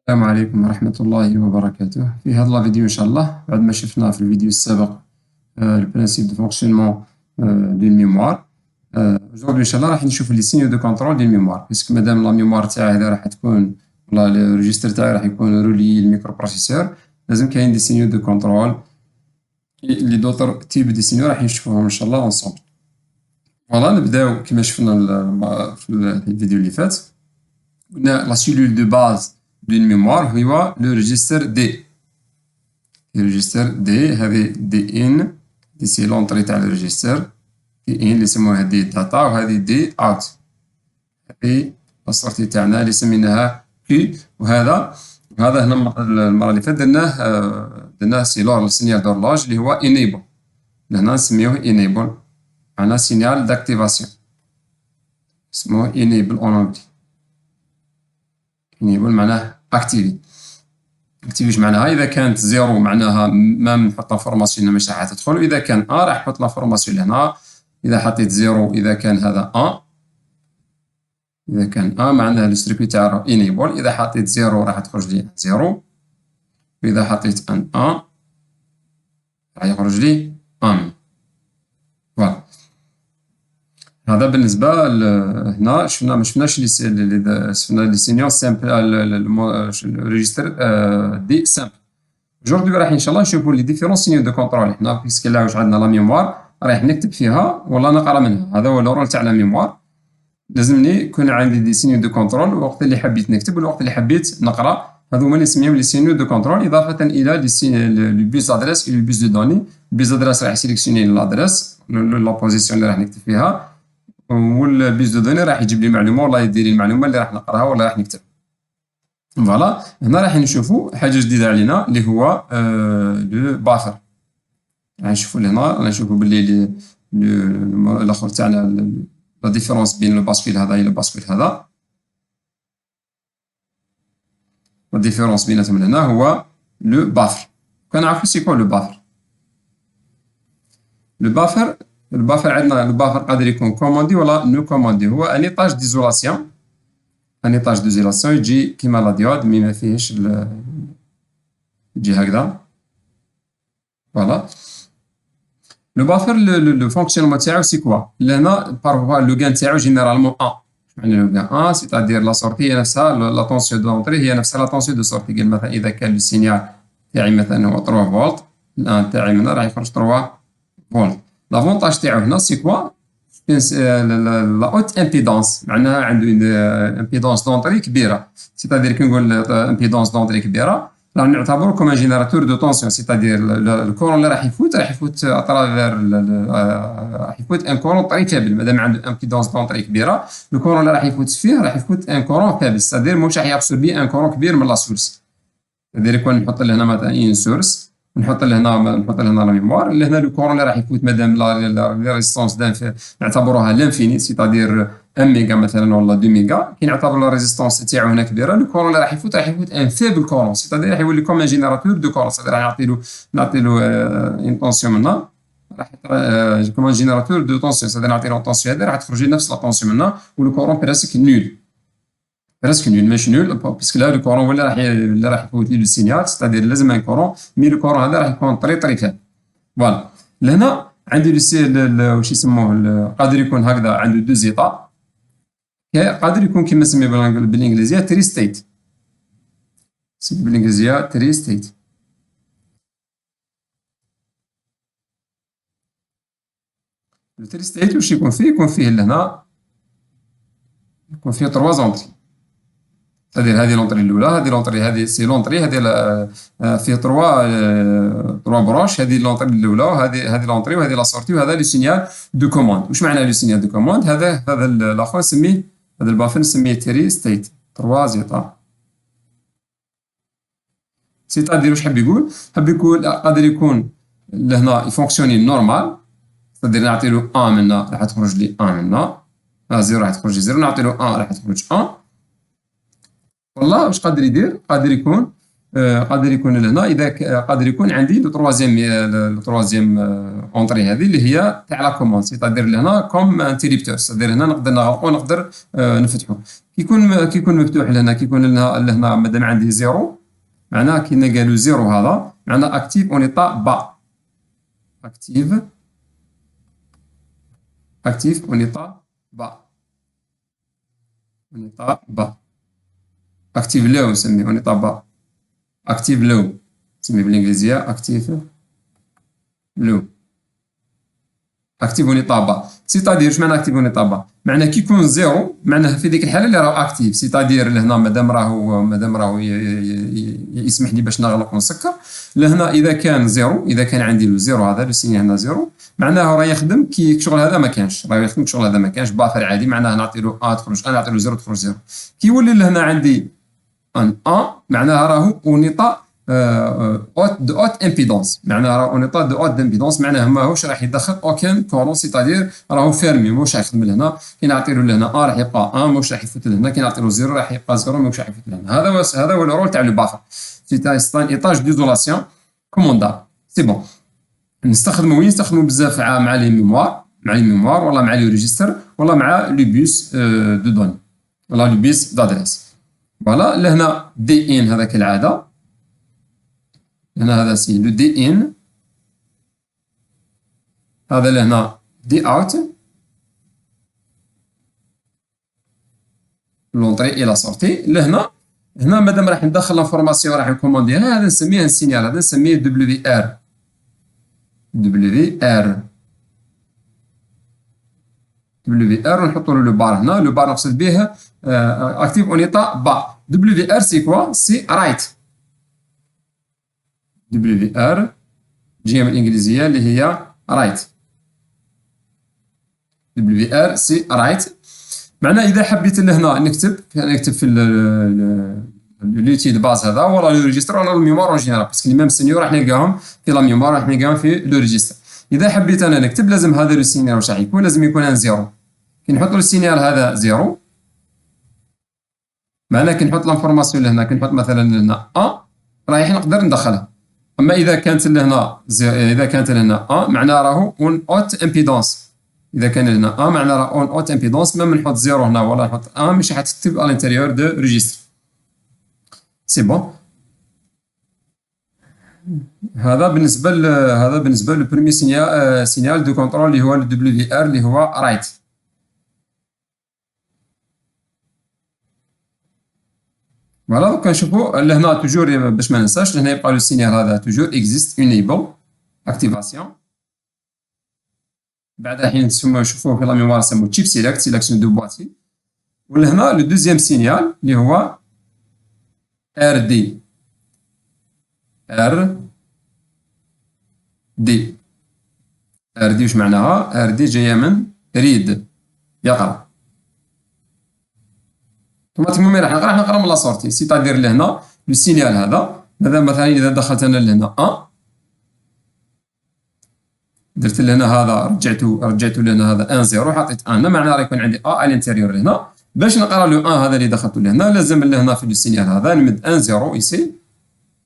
السلام عليكم ورحمة الله وبركاته. في هذا الفيديو إن شاء الله بعد ما شفنا في الفيديو السابق البرانسيب دو فونكسيونمون دون ميموار. aujourd'hui إن شاء الله راح نشوف لي سينيو دو كونترول ديال الميموار، باسكو مادام لا ميموار تاعي هذا راح تكون ولا لو ريجستر تاعي راح يكون رولي الميكرو بروسيسور، لازم كاين دي سينيو دو كونترول لي دوطر تيب دي سينيو راح نشوفوهم إن شاء الله اونصومبل. فوالا نبداو كيما شفنا في الفيديو اللي فات، قلنا لا سيلول دو باز دون ميموار هو لو ريجستر دي. الريجستر دي هذه دي ان، دي سي لونطري تاع الريجستر دي ان اللي سموها دي داتا، وهذه دي اوت، هذه السورتي تاعنا اللي سميناها كي. وهذا هنا المره اللي فاتت درناه سي سينيال دورلاج اللي هو انيبل، لهنا نسميوه انيبل معناها سينيال داكتيفاسيون، اسمه انيبل اون انجلي. انيبل معناه اكتيفي. اكتيفيش معناها اذا كانت زيرو معناها ما نحط لافورماسيون مش راح تدخل، واذا كان راح نحط لافورماسيون لهنا. اذا حطيت زيرو اذا كان هذا اذا كان معناها لو ستريكي تاعو انيبل، اذا حطيت زيرو راح تخرج لي زيرو، واذا حطيت راح يخرج لي فوالا. هذا بالنسبة هنا ما شفناش شفنا لي سينيور سامبل الريجستر دي سامبل. aujourd'hui راح ان شاء الله نشوفوا لي ديفيرون سينيور دو كونترول. حنا بيسكو واش عندنا لا ميموار رايح نكتب فيها ولا نقرا منها، هذا هو الرول تاع لا ميموار. لازمني يكون عندي دي سينيور دو كونترول الوقت اللي حبيت نكتب والوقت اللي حبيت نقرا، هذو هما اللي نسميهم لي سينيور دو كونترول، اضافه الى لي بيز ادريس و لي بيز دو دوني. بيز ادريس راح يسيليكسيوني لادريس لا بوزيسيون اللي راح نكتب فيها، والبيز دو دوني راح يجيب لي معلومه والله يدير لي المعلومه اللي راح نقراها ولا راح نكتب. فوالا هنا راح نشوفوا حاجه جديده علينا اللي هو لو بافر. راح نشوفوا هنا راح نشوفوا باللي الاخر تاعنا لا ديفيرونس بين لو باسكول هذا و لو باسكول هذا. لا ديفيرونس بيناتهم هنا هو لو بافر. كنعرفوا سي كوا لو بافر. البافر عندنا البافر قادر يكون كوموندي ولا نو كوموندي. هو ان ايطاج ديزولاسيون، ان ايطاج ديزولاسيون يجي كيما لا ديود مي ما فيهش يجي هكذا. فوالا لو بافر لو فونكسيونمون تاعو سي كوا. لهنا بارفوا لو غان تاعو جينيرالمون معنى لو غان سيتادير لا سورتي هي نفسها لا طونسيون دونطري هي نفسها لا طونسيون دو سورتي. قال مثلا اذا كان لو سينيال تاعي مثلا هو 3 فولت، الان تاعي من هنا راح يخرج 3 فولت. لافونتاج تاعو هنا سي كوا لا اوت امبيدونس، معناها عنده امبيدونس دونطري كبيره. سيتادير كي نقول امبيدونس دونطري كبيره راح نعتبره كوم ان جينيراتور دو طونسيون، سيتادير الكورون اللي راح يفوت اترافير راح يفوت ان كورون طري كامل. مادام عنده امبيدونس دونطري كبيره الكورون اللي راح يفوت فيه راح يفوت ان كورون كامل، سيتادير موش راح يابسوربي ان كورون كبير من لا سورس. سيتادير كون نحط له هنا مثلا ان سورس نحط له هنا لا ميموار، لهنا لو كورون اللي راح يفوت مادام لا ريزيستونس نعتبروها لانفيني، سيتادير 1 ميغا مثلا ولا 2 ميغا، كي نعتبر لا ريزيستونس تاعو هنا كبيره لو كورون اللي راح يفوت ان فيبل كورون، سيتادير راح يولي كوم ان جينيراتور دو كورون. سيتادير راح نعطي له ان طونسيون منا راح كوم ان جينيراتور دو طونسيون، سيتادير نعطي له طونسيون هذه راح تخرج لي نفس لا طونسيون منا ولو كورون بريسك نول. بريسك نول ماشي نول باسكو لا لو كورون ولا راح يفوت لي لو سينيال، سيتادير لازم ان كورون مي لو كورون هذا راح يكون طري كامل. فوالا لهنا عندي واش يسموه قادر يكون هكذا عنده دو زيطا، قادر يكون كيما نسميه بالانجليزيه تري ستيت، نسميه بالانجليزيه تري ستيت. التري ستيت واش يكون فيه؟ يكون فيه لهنا يكون فيه 3 زونطري، سادير هذه لونطري الاولى، هذه لونطري، هذه سي لونطري، هذه فيه 3 برونش، هذه لونطري الاولى وهذه لونطري وهذه لا سورتي وهذا لو سينيال دو كوموند. واش معنى لو سينيال دو كوموند؟ هذا الاخر نسميه هذا البافر نسميه تري ستيت 3 زيطا. سيتادير واش حاب يقول؟ حاب يقول قادر يكون لهنا يفونكسيوني نورمال، سادير نعطي له 1 منا راح تخرج لي 1 منا، 0 راح تخرج لي 0، نعطي له 1 راح تخرج 1. والله واش قادر يدير؟ قادر يكون قادر يكون لهنا اذا قادر يكون عندي لو تروازيام اونطري هذه اللي هي تاع لا كوموند، سيتادير لهنا كوم انتيريبتور، سيتادير هنا نقدر نغلقو نقدر نفتحو. كي يكون مفتوح لهنا، كي يكون لهنا مادام عندي زيرو، معناها كي قالوا زيرو هذا معناها اكتيف اون ايطا با، اكتيف اون ايطا با، اون ايطا با، اكتيف لو نسميه اون ايطا با، اكتيف لو نسميه بالانجليزيه اكتيف لو، اكتيف اون ايطا با. سيتادير اش معنى اكتيف اون ايطا با؟ معناه كي يكون زيرو معناه في ديك الحاله اللي راه اكتيف، سيتادير لهنا مادام راهو يسمح لي باش نغلق ونسكر. لهنا اذا كان زيرو، اذا كان عندي لو زيرو هذا لو سيني هنا زيرو، معناه راه يخدم كي الشغل هذا ما كانش، راه يخدم الشغل هذا ما كانش بافر عادي، معناه نعطي له تخرج نعطي له زيرو تخرج زيرو. كي يولي لهنا عندي ان معناها راهو اون ايطا دو اوت امبيدونس، معناها راهو اون ايطا دو اوت امبيدونس، معناها ماهوش راح يدخل اوكان كورون، سيتادير راهو فيرمي موش راح يخدم لهنا. كي نعطي له لهنا راح يبقى موش راح يفوت لهنا، كي نعطي له زيرو راح يبقى زيرو موش راح يفوت لهنا. هذا هو الرول تاع لو بافر، سي ان ايطاج ديزولاسيون كوموندابل. سي بون. نستخدمو وين؟ نستخدمو بزاف مع لي ميموار ولا مع لي ريجستر ولا مع لو بيس دو دوني ولا لو بيس دادريس. فوالا لهنا دي ان هذا كالعاده، هنا هذا سي لو دي ان، هذا لهنا دي اوت، لونطري اي لا سورتي. هنا مادام راح ندخل لانفورماسيون راح نكومونديها، هذا نسميه السينيال، هذا نسميه دبليو ار، ونحطوا له لو بار هنا. لو بار نقصد به اكتيف اون ايطا با. دبليو ار سي كوا؟ سي رايت. دبليو ار جايه من الانجليزيه اللي هي رايت. دبليو ار سي رايت، معناه اذا حبيت لهنا نكتب في لوتي دو باز هذا ولا لو ريجستر ولا الميموار اون جينيرال، باسكو لي ميم سينيو راح نلقاهم في لا ميموار، راح نلقاهم في لو ريجستر. اذا حبيت انا نكتب لازم هذا لو سينيال واش راح يكون؟ لازم يكون ان زيرو. كي نحط له السينيال هذا زيرو، معناه كي نحط لانفورماسيون لهنا، كي نحط مثلا لهنا رايح نقدر ندخلها. اما اذا كانت لهنا معناه راهو اون اوت امبيدونس. اذا كان لهنا معناه راه اون اوت امبيدونس، ميم نحط زيرو هنا ولا نحط مش راح تكتب على الانتيريور دو ريجستر. سي بون. هذا بالنسبه لو بروميي سينيال دو كونترول اللي هو لو دبليو ار اللي هو رايت. فوالا دوكا نشوفوا لهنا توجور باش ما ننساش، لهنا يبقى لو سينيال هذا توجور اكزيست انيبل اكتيفاسيون. بعد حين نشوفوه في لا ميموار نسموه تشيب سيليكسيون دو بواتي. ولهنا لو دوزيام سينيال اللي هو ار دي. واش معناها؟ ار دي جايه من ريد، يقرا. اوتوماتيكمون راح نقرا من لا سورتي، سيتادير لهنا لو سينيال هذا مثلا اذا دخلت انا لهنا درت لهنا هذا رجعت لهنا هذا 1 0 حطيت ان، معناه راه يكون عندي على الانتيريور هنا. باش نقرا لو هذا اللي دخلت لهنا لازم لهنا في لو سينيال هذا نمد 1 0 ايسي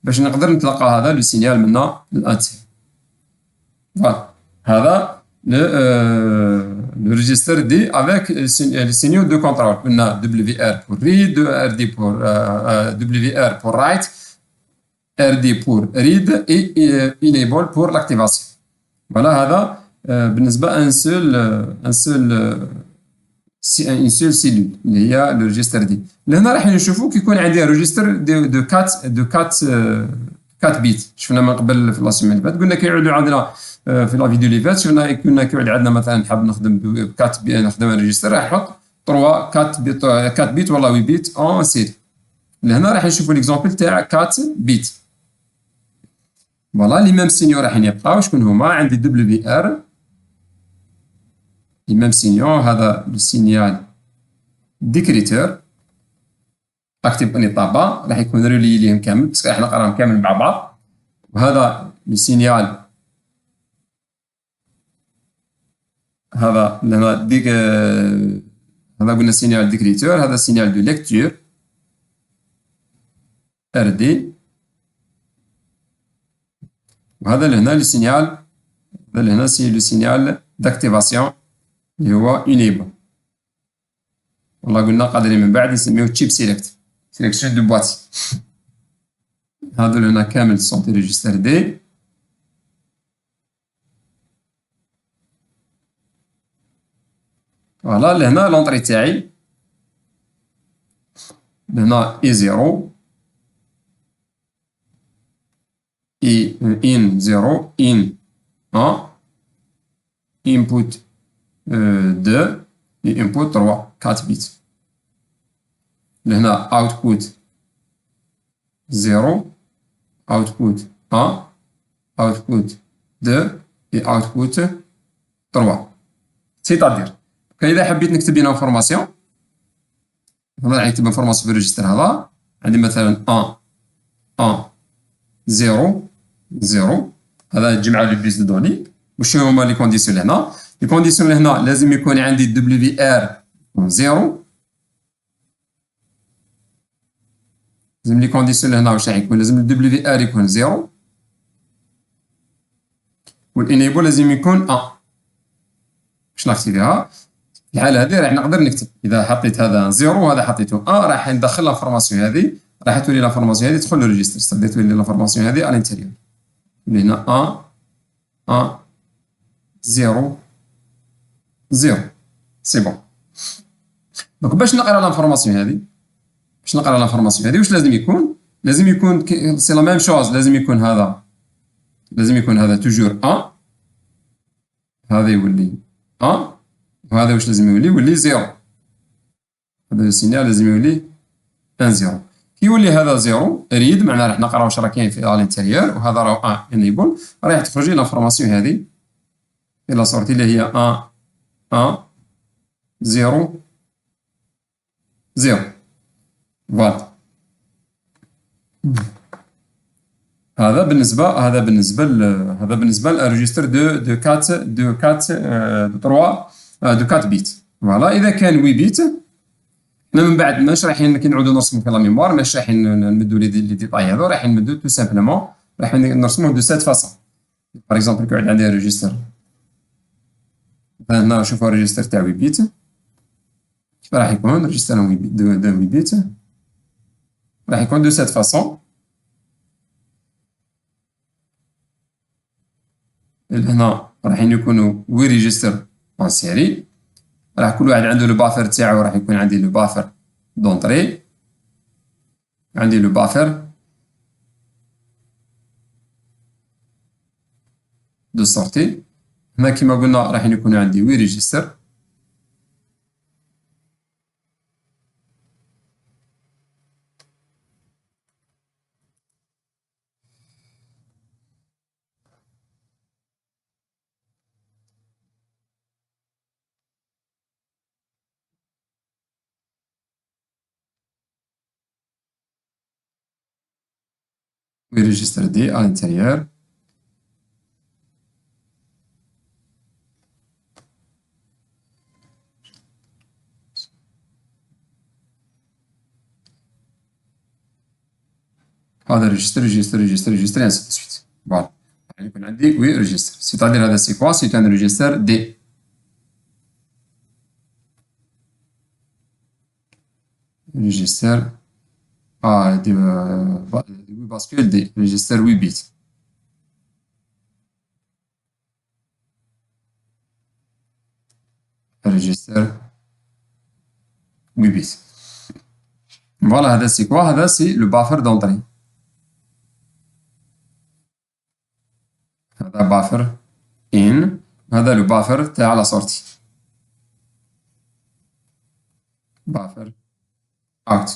باش نقدر نتلقى هذا لو سينيال منا للانتي. فوالا هذا le registre D avec les signaux de contrôle. On a WR pour read, RD pour WR pour write, RD pour read et enable pour l'activation. Voilà هذا بالنسبة un seul une seule cellule اللي هي le registre D. لهنا راح نشوفوا كيكون عندي registre de 4 بيت. شفنا من قبل في لاسيمين اللي فات قلنا كيعودوا عندنا في لا فيديو اللي فات، شفنا كنا كيعود عندنا مثلا حاب نخدم ب 4 بيت، نخدم ريجستر راح نحط 4 بيت ولا 8 بيت اون سيري. لهنا راح نشوفوا ليكزومبل تاع 4 بيت. فوالا لي ميم سينيو راح يبقاو شكون هما؟ عندي دبليو ار لي ميم سينيو، هذا لو سينيال ديكريتور اكتيف اني طابا راح يكون ريلي ليهم كامل باسكو راح نقراهم كامل مع بعض. وهذا لو سينيال هذا لهنا هذا قلنا سينيال ديكريتور، هذا سينيال دو ليكتور ار دي. وهذا لهنا لو سينيال، هذا لهنا سي لو سينيال داكتيفاسيون اللي هو انيبل. والله قلنا قادرين من بعد نسميوه تشيب سيليكت، سيليكسيون دو بواتي. هادو لهنا كامل سونتي ريجستر دي. فوالا لهنا لونطري تاعي، لهنا اي زيرو، اي ان زيرو، ان ان، input 2 et input 3 4 bits. لهنا output 0 output 1 output 2 et output 3. سيتادير إذا حبيت نكتب هنا انفورماسيون، هنا راح نكتب انفورماسيون في الريجستر هذا. عندي مثلا 1 1 0 0، هذا جمع لي بيس دو دوني. وشنو هما لي كونديسيون لهنا؟ لي كونديسيون لهنا لازم يكون عندي دبليو ار زيرو. لازم لي كونديسيون لهنا واش راح يكون؟ لازم الدبليو ار يكون زيرو، والانيبل لازم يكون 1. باش نكتبها في الحاله هذه راح نقدر نكتب، اذا حطيت هذا زيرو وهذا حطيته 1 راح ندخل لافورماسيون هذه، راح تولي لافورماسيون هذه تدخل للريجستر، ستادير تولي لافورماسيون هذه على الانتيريور. هنا 1 1 0 0 سي بون. دونك باش نقرا لافورماسيون هذه، باش نقرا لافورماسيون هذه واش لازم يكون؟ لازم يكون سي لا ميم شوز، لازم يكون هذا، لازم يكون هذا توجور 1، هذا يولي 1، وهذا واش لازم يولي 0. هذا السينيال لازم يولي 1 0. كي يولي هذا 0 ريد معناها راح نقرا واش راه كاين في الانتيريور، وهذا راه 1 انيبل، راح تخرج لي لافورماسيون هذه الى سورتي اللي هي 1 1 0 0. فوالا هذا بالنسبه للريجستر دو 4 دو 4 دو 3 دو 4 بيت. فوالا اذا كان 8 بيت حنا من بعد ماش رايحين كي نعاودو نرسمو في لا ميموار، ماش رايحين نمدو لي ديتاي هذو، رايحين نمدو تو سامبلومون رايحين نرسموه دو سيت فاصون. باغ اكزومبل كي يعود عندي ريجستر، هنا نشوفو الريجستر تاع 8 بيت، كيف راح يكون ريجستر 8 بيت دو 8 بيت؟ راح يكون دو سيت فاصون. هنا رايحين يكونوا 8 ريجستر اون سيري، راح كل واحد عنده لو بافر تاعو، راح يكون عندي لو بافر دونطري، عندي لو بافر دو سورتي. هنا كيما قلنا راح يكون عندي 8 ريجستر. registre D à l'intérieur. هذا registre registre registre registre et ainsi de suite. Voilà. يكون عندي 8 registre. C'est-à-dire هذا c'est quoi? C'est un registre D. Registre des bascules D. Registre 8 bits. Registre 8 bits. Voilà, هذا c'est quoi? هذا c'est le buffer d'entrée. هذا buffer in، هذا le buffer تاع la sortie. buffer out.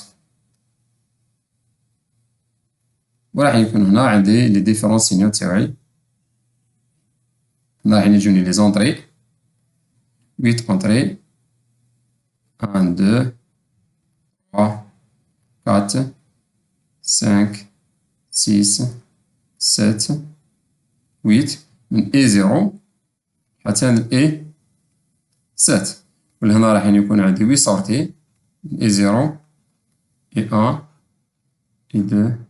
وراح يكون هنا عندي لي ديفيرون سينيو تاعي. هنا راح يجوني لي زونطري 8 entrées 1 2 3 4 5 6 7 8 من اي 0 حتى اي 7. ولهنا راح يكون عندي 8 سورتي من اي 0 اي 1 اي 2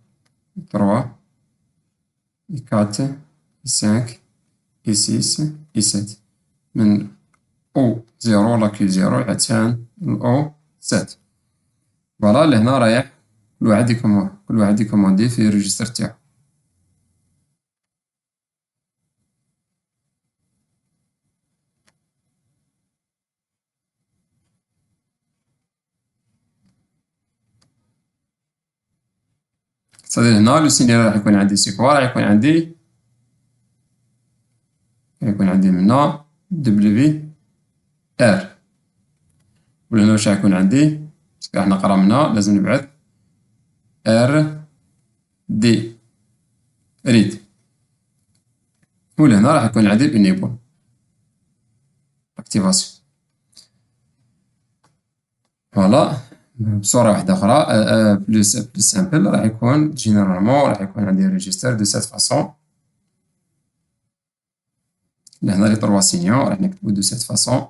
اي 3 اي 4 5 et 6 et 7 من او 0 لاكي 0 يعتان او 7. فوالا لهنا رايح كل واحد يكوموندي في الريجستر تاعو. صافي هنا لو سينيال راح يكون عندي سي كوا، راح يكون عندي من هنا دبليو ار، ولهنا واش راح يكون عندي راح نقرا من هنا لازم نبعث ار دي ريد، ولهنا راح يكون عندي الانيبل اكتيفاسيون. فوالا بصورة واحدة أخرى بلوس سامبل راح يكون جينيرالمون راح يكون عندي ريجيستر دو سيت فاصون. لهنا لي تروا سينيون راح نكتبو دو سيت فاصون.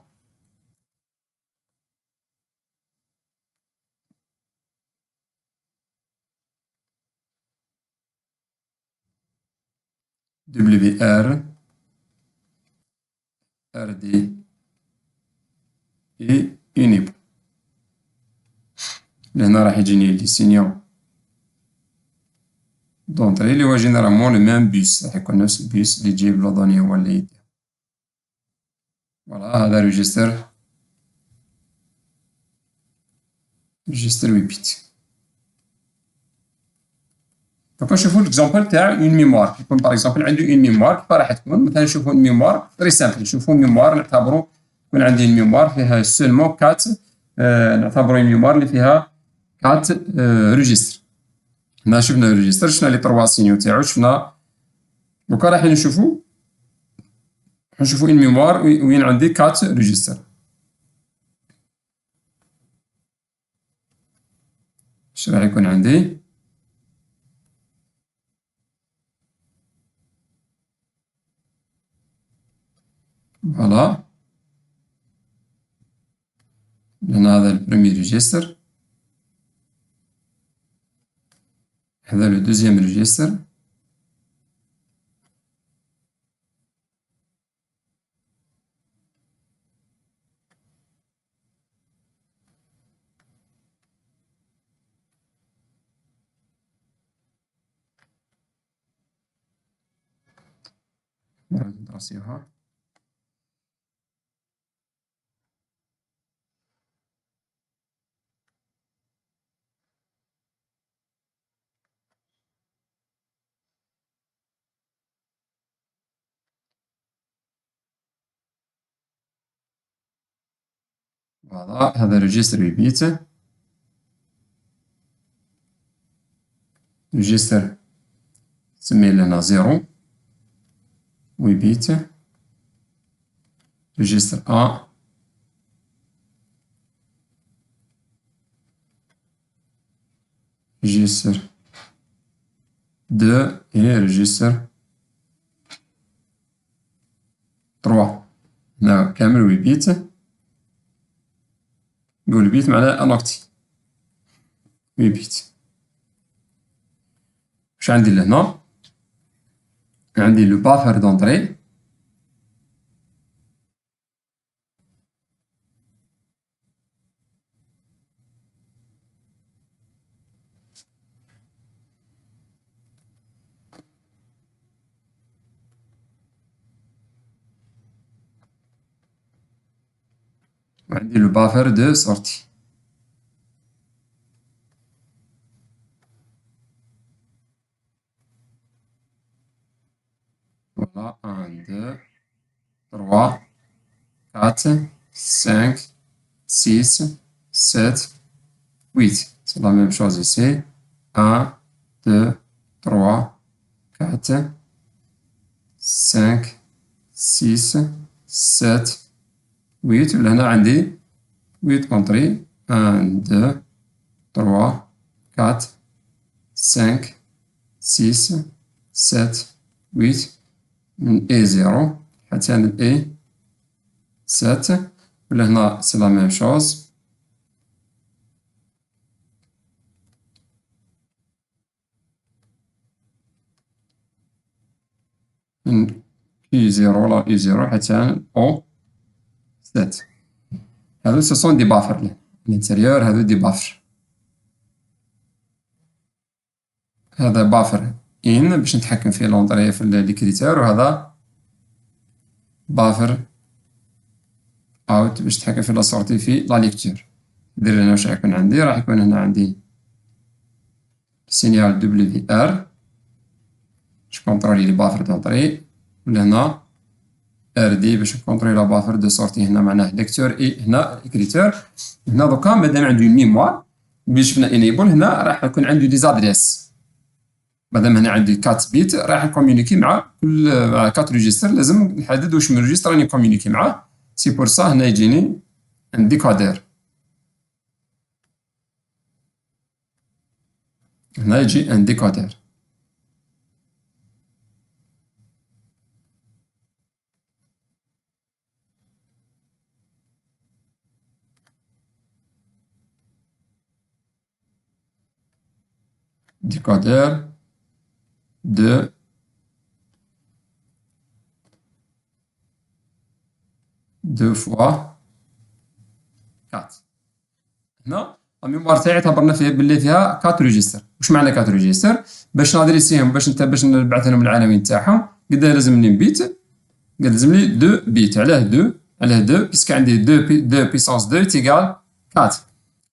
دبليو ار ار دي اي انيبل. لهنا راح يجيني لي سينيون دونطري اللي هو جينيرالمون لو ميم بوس، راح يكون نفس البوس اللي تجيب لو دوني هو اللي يدير. فوالا هذا ريجيستر 8 بيت. دوكا نشوفو ليكزومبل تاع اون ميموار، يكون باغ اكزومبل عنده اون ميموار كيف راح تكون. مثلا نشوفو اون ميموار فري سامبل، نشوفو ميموار نعتبرو يكون عندي ميموار فيها سولمون 4 نعتبرو اون ميموار اللي فيها 4 ريجيستر. هنا شفنا الريجيستر، شفنا لي تروا سينيو تاعو، شفنا دوكا راح نشوفو اون ميموار وين عندي 4 ريجيستر. اش راح يكون عندي؟ فوالا لأن هذا البروميي ريجيستر، هذا لو دوزيام ريجيستر، نعاود ندرسيوها. فوالا هذا ريجيستر 8 بيت، ريجيستر نسميه لهنا 0 8 بيت، ريجيستر 1 ريجيستر 2 et ريجيستر 3. هنا كامل 8 بيت، نقول بيت معناها ان اوكتي 8 بيت. واش عندي لهنا؟ عندي لو بافر دونطري، وعندي لو بافر دو سورتي. فوالا 1 2 3 4 5 6 7 8. C'est la même chose ici. 1 2 3 4 5 6 7 8. ولهنا عندي 8 كونطري. 1 2 3 4 5 6 7 8 من اي 0 حتى ل اي 7. ولهنا سي لا ميم شوز. من كي زيرو ولا اي زيرو حتى او 7. هادو سو سون دي بافر لانتيريور، هادو دي بافر. هذا بافر ان باش نتحكم فيه لونطري في لي كريتير، وهذا بافر اوت باش نتحكم في لا سورتي في لا ليكتور. ندير هنا واش راح يكون عندي، راح يكون هنا عندي سينيال دبليو في ار باش كونترولي لي بافر دونطري، ولهنا ار دي باش نكونترولي لا بافر دو سورتي. هنا معناه ليكتور اي هنا اكريتور. هنا دوكا مادام عندي الميموار باش شفنا انيبل، هنا راح يكون عندي دي زادريس. مادام هنا عندي 4 بيت راح نكومونيكي مع كل 4 ريجستر، لازم نحدد واش من ريجستر راني نكومونيكي معاه. سي بور سا هنا يجيني ان ديكودير، هنا يجي ان ديكودير. ديكودير de 2 fois 4. هنا الميموار تاعي اعتبرنا فيها باللي فيها 4 ريجستر. واش معنى 4 ريجستر؟ باش نادريسيهم باش نبعث لهم العناوين تاعهم قداه لازمني بيت، قال لازم لي 2 بيت. علاه 2؟ علاه 2 بيسك عندي 2 بيسونس 2 تيغال 4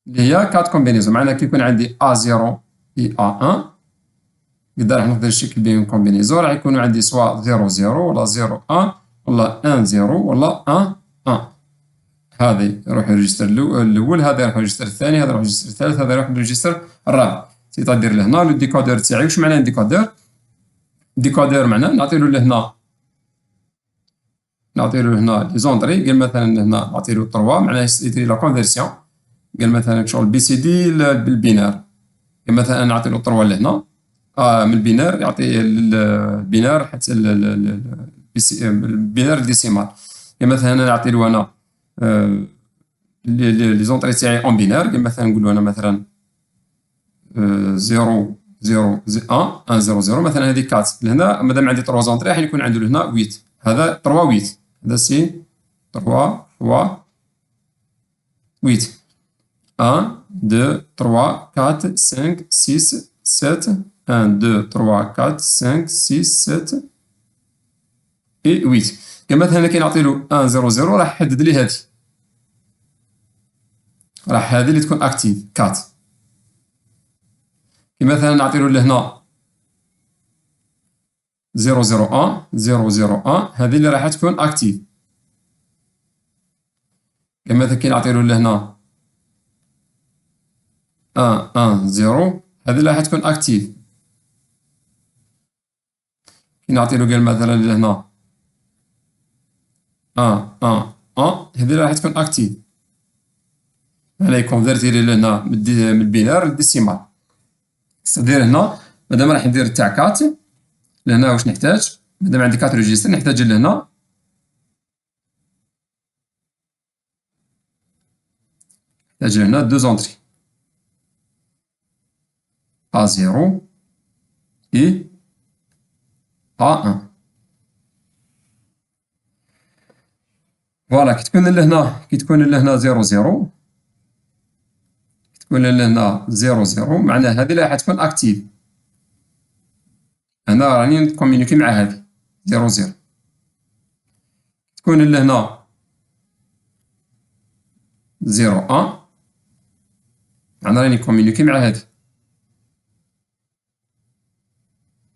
اللي هي 4 كومبينيزون. معناها كي يكون عندي A0 اي A1 قداه راح نقدر نشكل بهم كومبينيزون، راح يكونوا عندي سوا 0 0 ولا 0 1 ولا 1 0 ولا 1 1. هذا يروح الريجستر الاول، هذا يروح الريجستر الثاني، هذا يروح الريجستر الثالث، هذا يروح الريجستر الرابع. سيتادير لهنا لو ديكودور تاعي. واش معناه ديكودور؟ ديكودور معناه نعطيلو لهنا، نعطيلو لهنا لي زوندري. قال مثلا هنا نعطيلو 3 معناه يدير لا كونفيرسيون. قال مثلا شغل بي سي دي بالبينار، قال مثلا نعطيلو 3 لهنا من البينار يعطي البينار حتى البينار ديسيمال. قال مثلا انا نعطيلو انا لي زونطري تاعي اون بينار. قال مثلا نقولو انا مثلا 0 0 1 1 0 0 مثلا هذه 4. لهنا مادام عندي 3 زونطري راح يكون عنده لهنا 8. هذا 3 8. هذا سي 3 فوا 8. 1 2 3 4 5 6 7 1 2 3 4 5 6 7 et 8. قال مثلا هنا كي نعطيلو 1 0 0 راح يحدد لي هذه، راح هذه اللي تكون اكتيف 4. كي مثلا نعطيلو لهنا 0 0 1 0 0 1 هذه اللي راح تكون اكتيف. كي مثلا كي نعطيلو لهنا 1 1 0 هذه اللي راح تكون اكتيف. كي نعطيلو قال مثلا لهنا 1 1 1 هذه اللي راح تكون اكتيف. هنا يكونفيرتي لي لهنا من البينار للديسيمال. ستادير هنا مادام راح ندير تاع 4 لهنا واش نحتاج؟ مادام عندي 4 ريجستر نحتاج لهنا نحتاج لهنا 2 زونتري A0 et A1. فوالا كي تكون لهنا 0 0 تكون لهنا 0 0 معناه هذه اللي راح تكون اكتيف. هنا راني نكومونيكي مع هذه 0 0. تكون لهنا 0 1 معناه راني نكومونيكي مع هذه،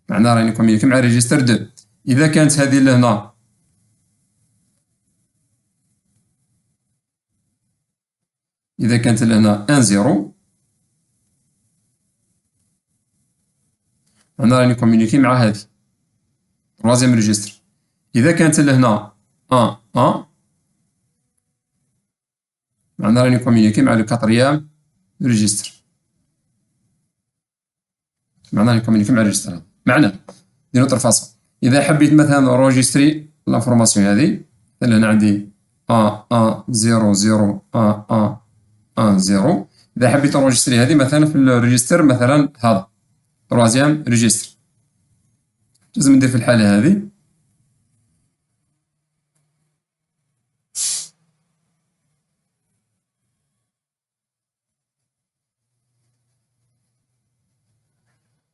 معناه راني نكومونيكي مع ريجستر 2. إذا كانت هذه لهنا إذا كانت لهنا 1 0 معناه راني نكومونيكي مع هذه تروازيام ريجستر. إذا كانت لهنا 1 1 معناه راني نكومونيكي مع لو كاتريام ريجستر، معناه راني نكومونيكي مع الريجستر هذا. معناه دي نوتر فاصون إذا حبيت مثلا روجيستري لانفورماسيون هذه، مثلا هنا عندي 1 1 0 0 1 1 1 0. إذا حبيت نروجيستري هذه مثلا في الريجستر مثلا هذا تروازيام ريجستر، لازم ندير في الحالة هذه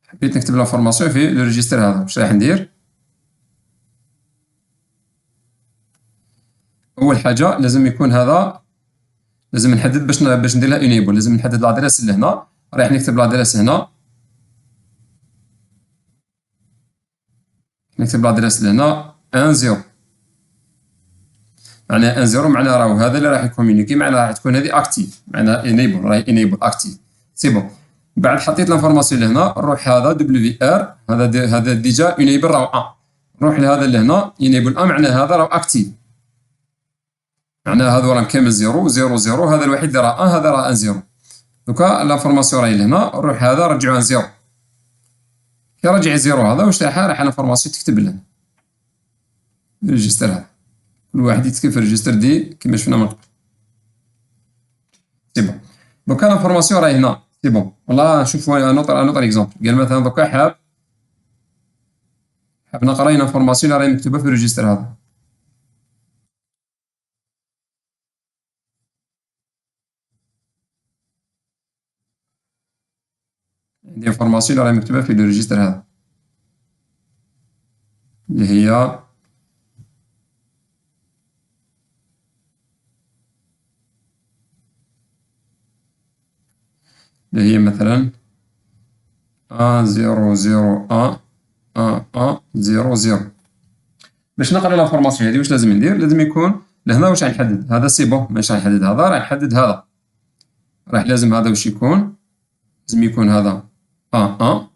حبيت نكتب لافورماسيون في لو ريجيستر هذا، واش راح ندير؟ أول حاجة لازم يكون هذا، لازم نحدد باش ندير لها انيبل، لازم نحدد لادريس لهنا، رايح نكتب لادريس هنا، نكتب لادريس لهنا 10، معناها 10 معناها راهو هذا اللي راح يكومونيكي، معناها راح تكون هذه اكتيف، معناها انيبل، راهي انيبل اكتيف، سي بون. بعد حطيت لانفورماسيون لهنا، نروح هذا دبليو ار، هذا ديجا انيبل راهو 1، نروح لهذا اللي هنا انيبل 1، معناها هذا راهو اكتيف، معناها هذو راهم كامل 0 0 0، هذا الوحيد اللي راه 1، هذا راه 1 0. دوكا لانفورماسيون راهي لهنا، نروح هذا رجعوها 0، كي رجع 0 هذا واش راح لانفورماسيون تكتب لنا الريجستر هذا، كل واحد يكتب في الريجستر دي كيما شفنا من قبل، سي بون. دوكا لانفورماسيون راهي هنا، سي بون. والله نشوفوا نوطر اكزومبل، قال مثلا دوكا حاب نقرا لانفورماسيون اللي راهي مكتوبه في الريجستر هذا، عندي انفورماسيون اللي راهي مكتوبه في الريجستر هذا اللي هي مثلا 1 0 0 1 1 1 0 0. باش نقرا لانفورماسيون هذه واش لازم ندير؟ لازم يكون لهنا واش غنحدد؟ هذا سي بون، ماشي غنحدد هذا، راح نحدد هذا، لازم هذا واش يكون؟ لازم يكون هذا 1 1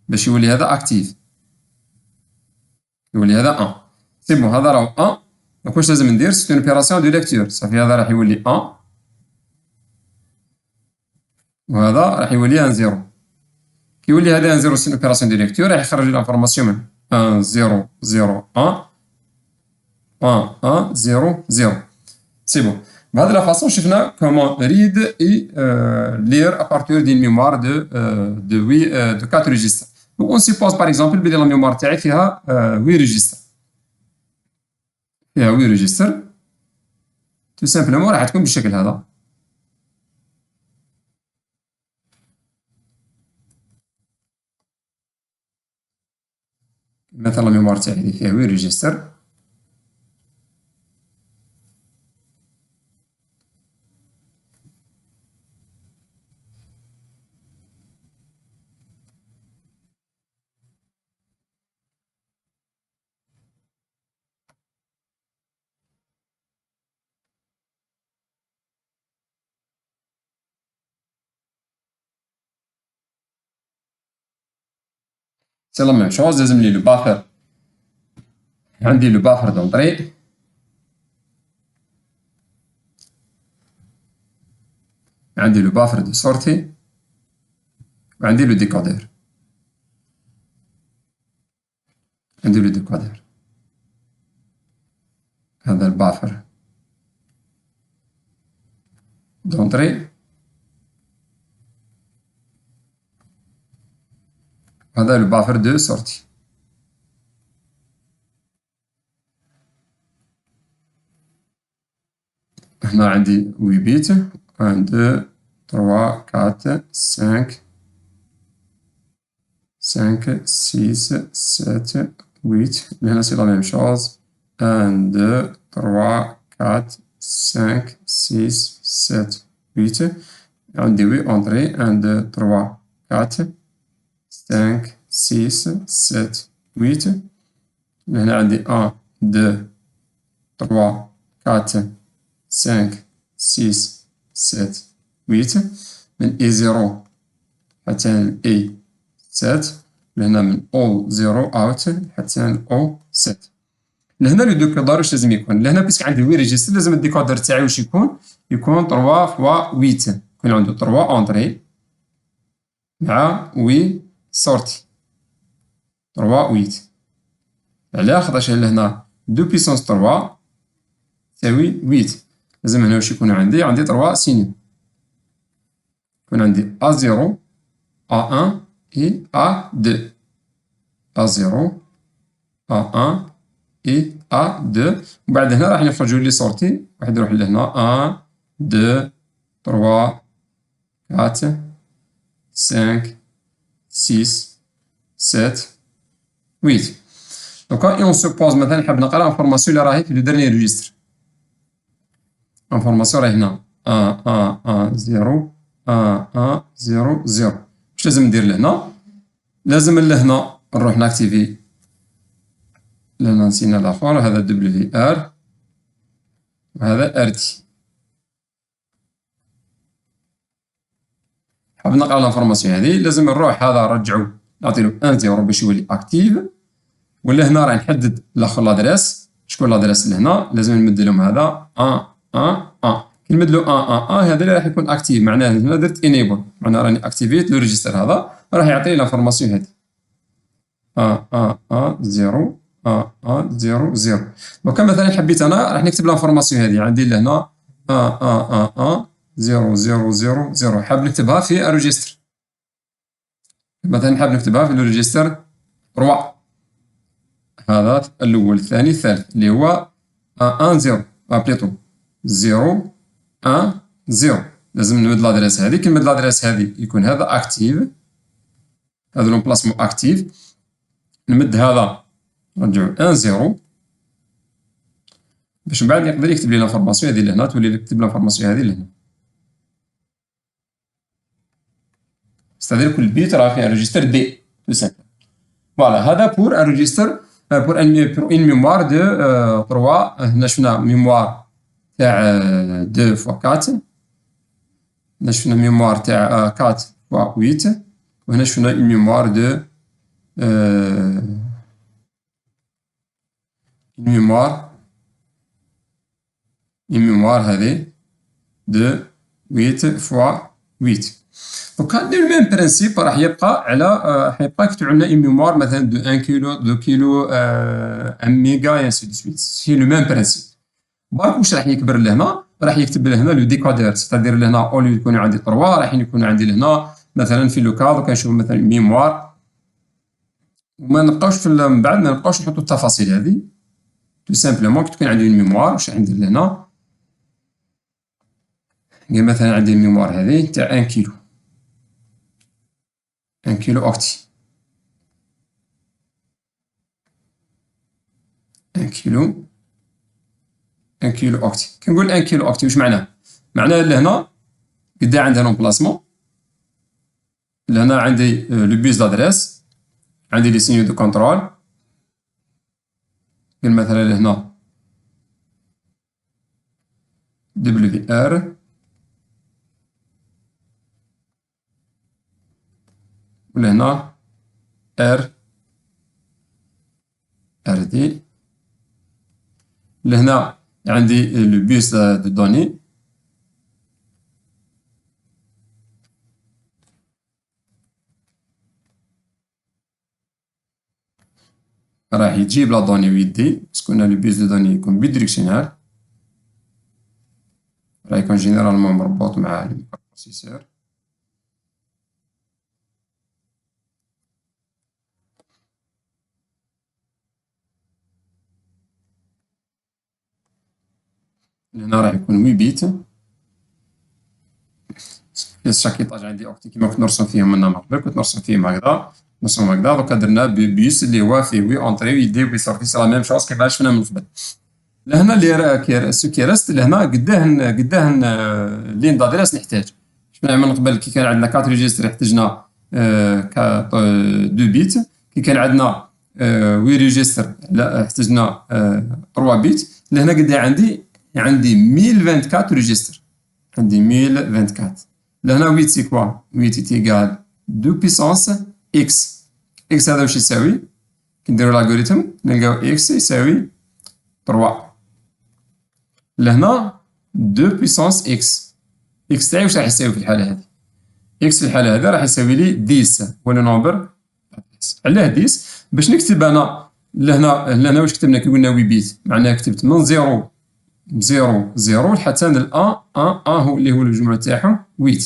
باش يولي هذا اكتيف، يولي هذا 1، سي بون. هذا راهو 1، دونك واش لازم ندير؟ سيت اون اوبيراسيون دو ليكتور، صافي هذا راح يولي 1 وهذا راح يولي 1 0. كي يولي هذا 1 0 سيت اون اوبيراسيون دو ليكتور، راح يخرج لانفورماسيون من 1 0 0 1 1 1 0 0، سي بون. بهذه لا فاصون شفنا كومون ريد اي لير ابارتور دي ميموار دو 4 ريجستر. دونك اون سيبوز باغ اكزومبل بلي لا ميموار تاعي فيها 8 ريجستر، فيها 8 ريجستر، تو سامبلومون راح تكون بالشكل هذا. مثلا لا ميموار تاعي اللي فيها 8 ريجستر، سي لا ميم شوز. لازم لي لو بافر، عندي لو بافر دونطري، عندي لو بافر دو سورتي، وعندي لو ديكودير، عندي لو ديكودير. هذا البافر دونطري، هذا لو بافر دو سورتي. هنا عندي 8 بيت، 1 2 3 4 5 5 6 7 8. هنا سي لا ميم شوز، 1 2 3 4 5 6 7 8. عندي 8 اونطري، 1 2 3 4 5 6 7 8. هنا عندي 1 2 3 4 5 6 7 8. من اي 0 حتى ل اي 7، لهنا من او 0 اوت حتى ل او 7. لهنا لو ديكودر واش لازم يكون؟ لهنا بيسك عندي 8 ريجستر، لازم الديكودر تاعي واش يكون؟ يكون 3 فوا 8، يكون عنده 3 اونطري مع 8 سورتي، 3 8. علاه؟ خاطرش لهنا 2 بيسونس 3 تساوي 8، لازم هنا واش يكون عندي؟ عندي 3 سينيو، يكون عندي A0 A1 et A2، A0 A1 et A2. وبعد هنا راح يخرجوا لي سورتي، واحد يروح لهنا 1 2 3 4 5, 6, 7, 8. دوكا اون سوبوز مثلا نحب نقرا انفورماسيون اللي راهي في لو ديرني ريجستر. انفورماسيون راهي هنا 1 1 1 0 1 1 0 0. واش لازم ندير لهنا؟ لازم لهنا نروح ناكتيفي. لهنا نسينا الاخر، هذا دبليو ار وهذا ار تي. حاب نقرا الانفورماسيون هذه، لازم نروح هذا نرجعو نعطيلو 1 0 باش يولي اكتيف. ولا هنا راه نحدد الاخر لادريس. شكون لادريس لهنا؟ لازم نمد لهم هذا 1 1 1. كي نمد له 1 1 1 هذا اللي راح يكون اكتيف، معناه هنا درت انيبل، معناه راني اكتيفيت لو ريجستر هذا، راح يعطيني الانفورماسيون هذه 1 1 1 0 1 1 0 0. دونك مثلا حبيت انا راح نكتب الانفورماسيون هذه، عندي لهنا 1 1 1 1 0 0 0 0. حاب نكتبها في الريجستر، مثلا حاب نكتبها في الريجستر 3. هذا الاول الثاني الثالث اللي هو 1 0 بليتو 0 1 0. لازم نمد لادريس هذه. كي نمد لادريس هذه يكون هذا اكتيف، هذا لومبلاسمون اكتيف. نمد هذا نرجعو 1 0 باش من بعد يقدر يكتب لي الانفورماسيون هذه لهنا، تولي يكتب الانفورماسيون هذه لهنا. ستادير كل بيت راه فيه ريجستر دي تو سامبل. فوالا هذا بور ان ريجستر بور ان ميموار دو 3. هنا شفنا ميموار تاع 2 فوا 4. هنا شفنا ميموار تاع 4 فوا 8. وهنا شفنا ميموار دو ميموار هذه دو 8 فوا 8. دونك هاد لو ميم برانسيب راح يبقى على راح يبقى يكتب لنا اون ميموار مثلا دو 1 كيلو 2 كيلو 1 ميغا اي انسي دو سويت. سي لو ميم برانسيب. برك واش راح يكبر لهنا؟ راح يكتب لهنا لو ديكودير، ستادير لهنا اوليو يكونوا عندي 3 راح يكون عندي لهنا مثلا في لو كادر كنشوف مثلا ميموار. وما نبقاوش في من بعد ما نبقاوش نحطوا التفاصيل هذه، تو سامبلومون كي تكون عندي ميموار واش راح ندير لهنا؟ مثلا عندي الميموار هذه تاع 1 كيلو 1 كيلو اوكتي 1 كيلو 1 كيلو اوكتي. كنقول 1 كيلو اوكتي واش معناه؟ معناه لهنا قدا عندها لومبلاسمون. لهنا عندي لو بيس دادريس، عندي لي سينيو دو كونترول. مثلا لهنا دبليو ار ولهنا ار دي. لهنا عندي لو بيس دو دوني. راح يجيب لا دوني ويدي، باسكو لو بيس دو دوني يكون بيديريكسيونال، راح يكون جينيرالمون مربوط مع الميكروبروسيسور. هنا راح يكون 8 بيت. شاك ايطاج عندي اوكتي كيما كنت نرسم فيهم من قبل، كنت نرسم فيهم هكذا نرسم هكذا. دوكا درنا بيس اللي هو فيه 8 اونطري ويدي و سورتي، سي لا ميم شوز كيما شفنا من قبل. لهنا اللي سو كي رست لهنا قداه لين دادريس نحتاج. شفنا من قبل كي كان عندنا 4 ريجستر احتاجنا 2 بيت. كي كان عندنا 8 ريجستر احتاجنا 3 بيت. لهنا قداه عندي 1024 ريجستر، عندي 1024. لهنا 8 سي كوا؟ 8 تيغال 2 بيسونس اكس. اكس هذا واش يساوي؟ كي نديرو الالغوريثم نلقاو اكس يساوي 3. لهنا 2 بيسونس اكس. اكس تاعي واش راح يساوي في الحالة هذه؟ اكس في الحالة هذه راح يساوي لي 10 هو لو نومبر. علاه 10؟ باش نكتب انا لهنا واش كتبنا كي قلنا 8 بيت؟ معناها كتبت من 0 0 حتى ل 1 1 1 هو اللي هو الجمله تاعهم 8.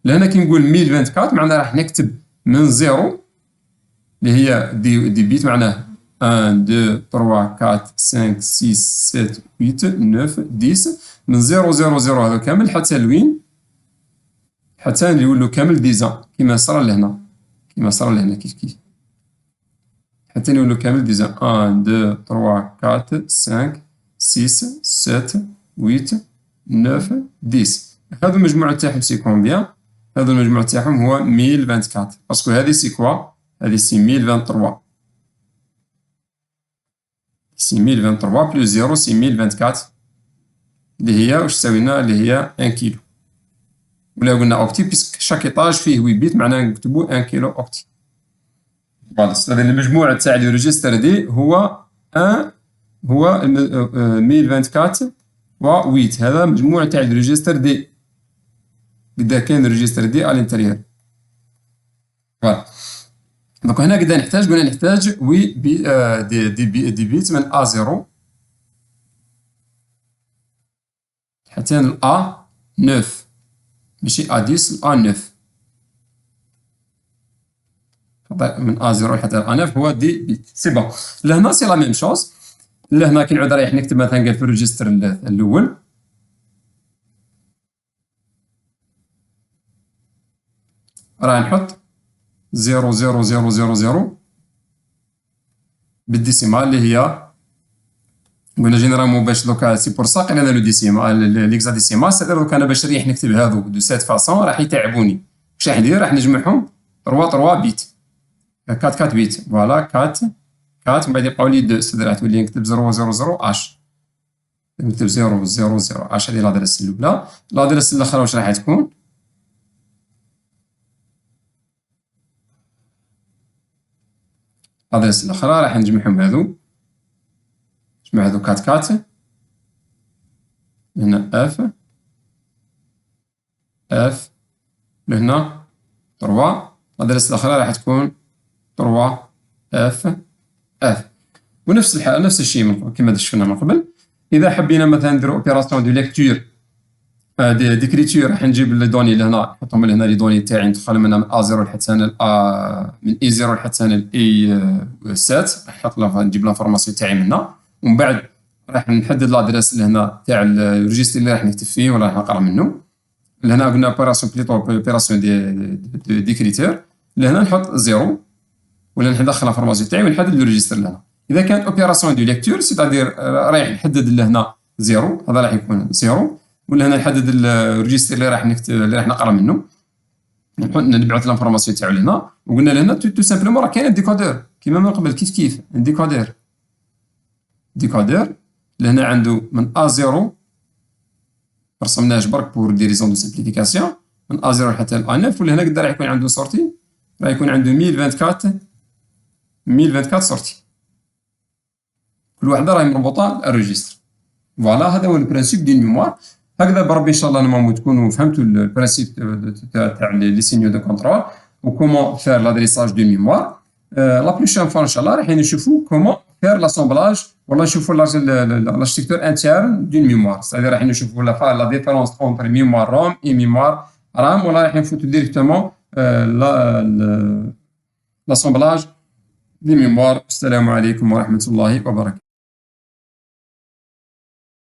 لهنا كي نقول 1024 معناها راح نكتب من 0 اللي هي دي بيت، معناه 1 2 3 4 5 6 7 8 9 10 من 0 0 0 هذا كامل حتى لوين؟ حتى يولوا كامل ديزان كيما صرا لهنا، كيما صرا لهنا كيف كيف، حتى يولوا كامل ديزان 1 2 3 4 5 6 7 8 9 10. هذا المجموع تاعهم سي كومبيان؟ هذا المجموع تاعهم هو 1024 باسكو هذه سي كوا؟ هذه سي 1023 سي 1023 بلوس 0 سي 1024 اللي هي واش تساوي لنا؟ اللي هي 1 كيلو، ولا قلنا اوكتي بيسك شاك ايطاج فيه 8 بيت معناها نكتبو 1 كيلو اوكتي. فوالا ستادير المجموع تاع لي ريجستر دي هو 1 هو 1024 و 8 هذا مجموع تاع لي ريجستر دي إذا كان ريجستر دي على الانتيريور. فوالا دونك هنا قد نحتاج؟ قلنا نحتاج وي بي دي بيت من A 0 حتى ل A 9 ماشي A 10 ل A 9 من A 0 حتى ل A 9 هو دي بيت سي بون. لهنا سي لا ميم شوز، لهنا كي نعود رايح نكتب مثلا قال في الريجستر الأول راه نحط 00000 بالديسيمال اللي هي قلنا جينيرالمون باش دوكا سي بور سا قلنا لو ديسيمال ليكزاديسيمال سيتير دوكا انا باش نريح نكتب هادو دو سيت فاسون راح يتعبوني. واش راح ندير؟ راح نجمعهم 3 بيت 4 بيت فوالا 4 من بعد يبقاو لي 2 سيتير راح تولي نكتب 000 اش نكتب 000 اش هذه لادريس الاولى. لادريس الاخرى واش راح تكون؟ لادريس الاخرى راح نجمعهم هادو نجمع هادو 4 هنا اف لهنا 3. لادريس الاخرى راح تكون 3 اف ونفس الحال نفس الشيء كما شفنا من قبل. اذا حبينا مثلا نديرو اوبيراسيون دو ليكتور ديكريتور راح نجيب لي دوني لهنا نحطهم لهنا لي دوني تاعي ندخل منها من A 0 حتى من A 0 حتى ل A 7 راح نحط نجيب لانفورماسيون تاعي منها ومن بعد راح نحدد لادريس لهنا تاع الريجستر اللي راح نكتب فيه ولا راح نقرا منه. لهنا قلنا اوبيراسيون بليتو اوبيراسيون ديكريتور لهنا نحط 0 ولا ندخل لانفورماسيون تاعي ونحدد لو ريجستر لهنا. اذا كانت اوبيراسيون دو ليكتور سيتادير رايح نحدد لهنا 0 هذا راح يكون 0 ولا هنا نحدد الريجستر اللي راح نكتب اللي راح نقرا منه نبعث لانفورماسيون تاعو لهنا. وقلنا لهنا تو سامبلومون راه كاين الديكودور كيما من قبل كيف ديكودور لهنا عنده من A 0 رسمناهش برك بور دي ريزون دو سامبليفيكاسيون من A 0 حتى ل A 9 ولا هنا قد راح يكون عنده سورتي راح يكون عنده 1024 سورتي كل واحدة راهي مربوطة بالريجستر. فوالا هذا هو البرانسيب ديال الميموار. هكذا بربي ان شاء الله نورمالمون تكونوا فهمتوا البرانسيب تاع لي سينيو دو كونترول وكومون فير لادريساج دو ميموار. لا بروشين فوا ان شاء الله راح نشوفوا كومون فير لاسومبلاج ولا نشوفوا لاركتيكتور انترن دون ميموار سيتادير راح نشوفوا لا ديفيرونس اونتر ميموار روم اي ميموار رام ولا راح نفوتوا ديريكتومون لاسومبلاج دي ميموار. السلام عليكم ورحمة الله وبركاته.